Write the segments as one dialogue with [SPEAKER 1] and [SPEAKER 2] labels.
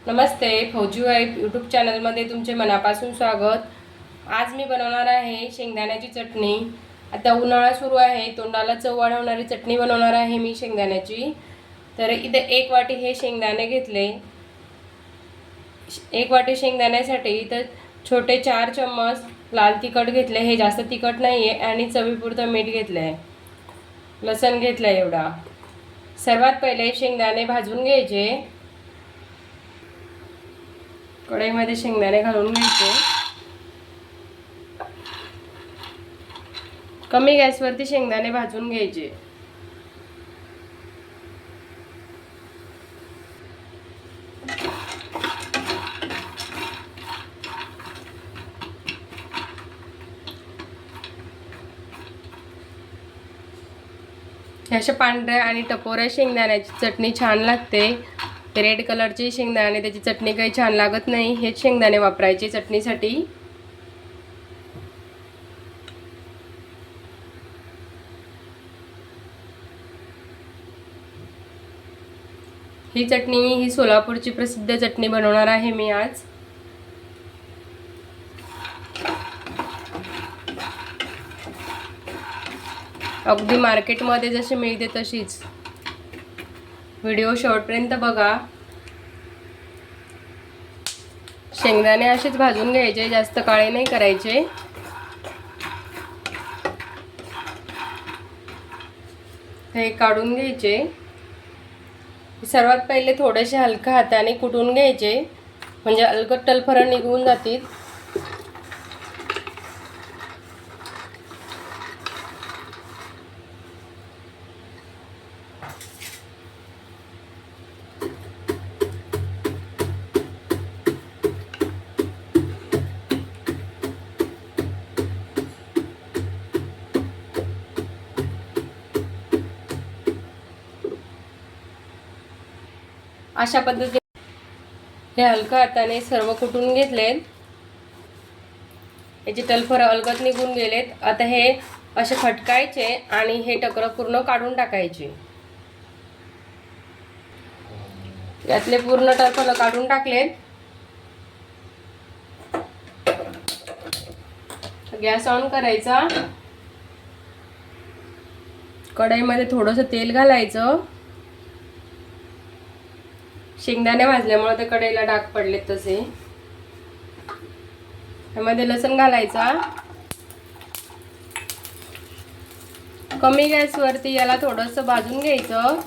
[SPEAKER 1] नमस्ते, फौजी wife YouTube चॅनलमध्ये तुमचे मनापासून स्वागत। आज मी बनवणार आहे शेंगदाण्याची चटणी। आता उन्हाळा सुरू आहे, तोंडाला चव वाढवणारी चटणी बनवणार आहे मी शेंगदाण्याची। तर इथे 1 वाटी हे शेंगदाणे घेतले। 1 वाटी शेंगदाण्यासाठी इथे छोटे 4 चम्मच लाल तिखट घेतले, हे जास्त तिखट नाही आहे, आणि चवीपुरतं मीठ घेतले आहे। लसूण घेतला एवढा। सर्वात पहिले शेंगदाणे भाजून घ्यायचे। कढईमध्ये शेंगदाणे घालून घ्यायचे। कमी गॅसवरती शेंगदाणे भाजून घ्यायचे। अशा पांढऱ्या आणि टपोऱ्या शेंगदाण्याची चटणी छान लागते। रेड कलरचे शेंगदाणे त्याची चटणी काही छान लागत नाही, हेच शेंगदाणे वापरायचे चटणीसाठी। ही चटणी ही सोलापूरची प्रसिद्ध चटणी बनवणार आहे मी आज। अगदी मार्केटमध्ये जशी मिळते तशीच। व्हिडिओ शेवटपर्यंत बघा। शेंगदाणे असेच भाजून घ्यायचे, जास्त काळे नाही करायचे। हे काढून घ्यायचे। सर्वात पहिले थोडेसे हलक्या हाताने कुटून घ्यायचे, म्हणजे अलगद टलफरं निघून जातील। अशा पद्धतीने हे हलक्या हाताने सर्व कुटून घेतलेत। याचे टलफरं अलगद निघून गेलेत। आता हे असे फटकायचे आणि हे टकर पूर्ण काढून टाकायचे। यातले पूर्ण टलफरं काढून टाकलेत। गॅस ऑन करायचा। कढईमध्ये थोडंसं तेल घालायचं। शेंगदाणे भाजल्यामुळे ते कढईला डाग पडलेत तसे। त्यामध्ये लसूण घालायचा। कमी गॅसवरती याला थोडंसं भाजून घ्यायचं।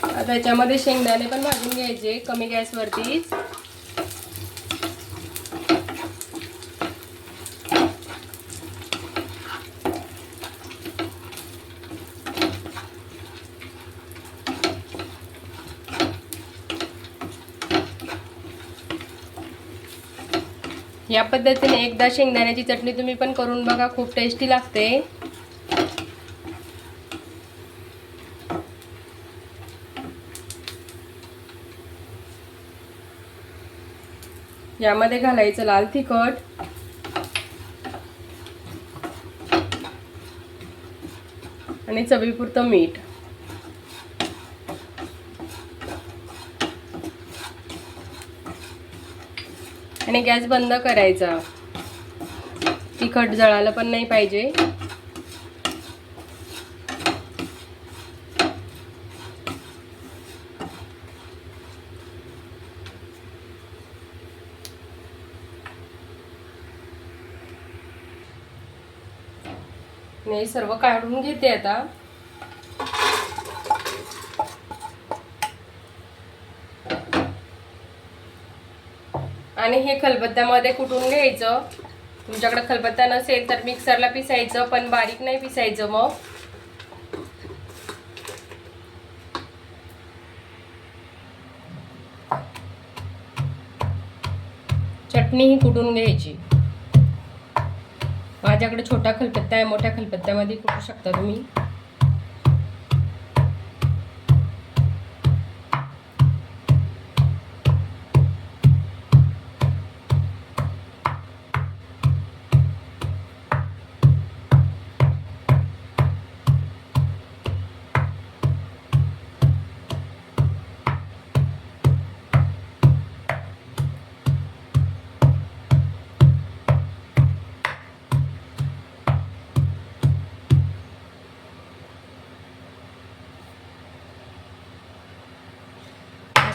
[SPEAKER 1] आता याच्यामध्ये शेंगदाणे पण भाजून घ्यायचे कमी गॅसवरतीच। या पद्धतीने एकदा शेंगदाण्याची चटणी तुम्ही पण करून बघा, खूप टेस्टी लागते। यामध्ये घालायचं लाल तिखट, आणि चवीपुरतं मीठ, आणि गॅस बंद करायचा। तिखट जळालं पण नाही पाहिजे। मी सर्व काढून घेते आता। आणि हे खलबत्त्यामध्ये कुटून घ्यायचं। तुमच्याकडे खलबत्ता नसेल तर मिक्सरला पिसायचं, पण बारीक नाही पिसायचं। मग चटणी ही कुटून घ्यायची। माझ्याकडे छोटा खलबत्ता आहे, मोठ्या खलबत्त्यामध्ये कुटू शकता तुम्ही।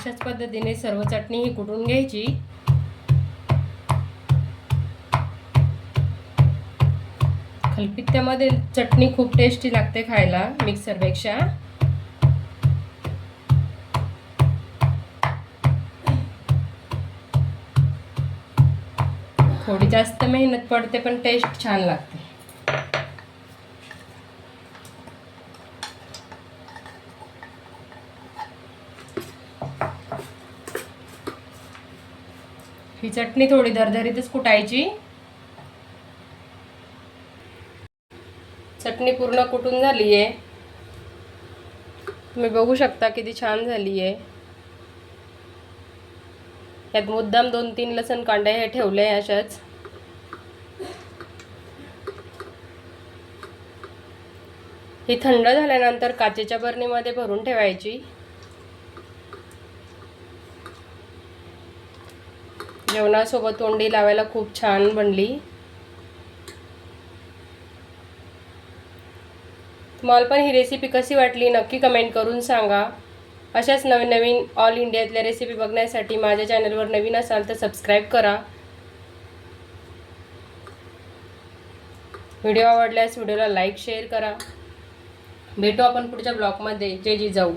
[SPEAKER 1] अशाच पद्धतीने सर्व चटणी ही कुटून घ्यायची. खलबत्त्यामध्ये चटणी खूप टेस्टी लागते खायला मिक्सरपेक्षा. थोडी जास्त मेहनत पडते पण टेस्ट छान लागते. ही चटणी थोडी दरदरीतच कुटायची. चटणी पूर्ण कुटून झाली आहे. तुम्ही बघू शकता किती छान झाली आहे. यात मुद्दाम 2-3 लसण कांडे हे ठेवले अशाच. ही थंड झाल्यानंतर काचेच्या बरणीमध्ये भरून ठेवायची. जेवणासोबत तोंडी लावायला खूप छान बनली. तुम्हाला पण ही रेसिपी कशी वाटली नक्की कमेंट करून सांगा. अशाच नवीन नवीन ऑल इंडियातल्या रेसिपी बघण्यासाठी माझ्या चॅनलवर नवीन असाल तर सबस्क्राईब करा. व्हिडिओ आवडल्यास व्हिडिओला लाईक शेअर करा. भेटू आपण पुढच्या ब्लॉगमध्ये. जय जिजाऊ.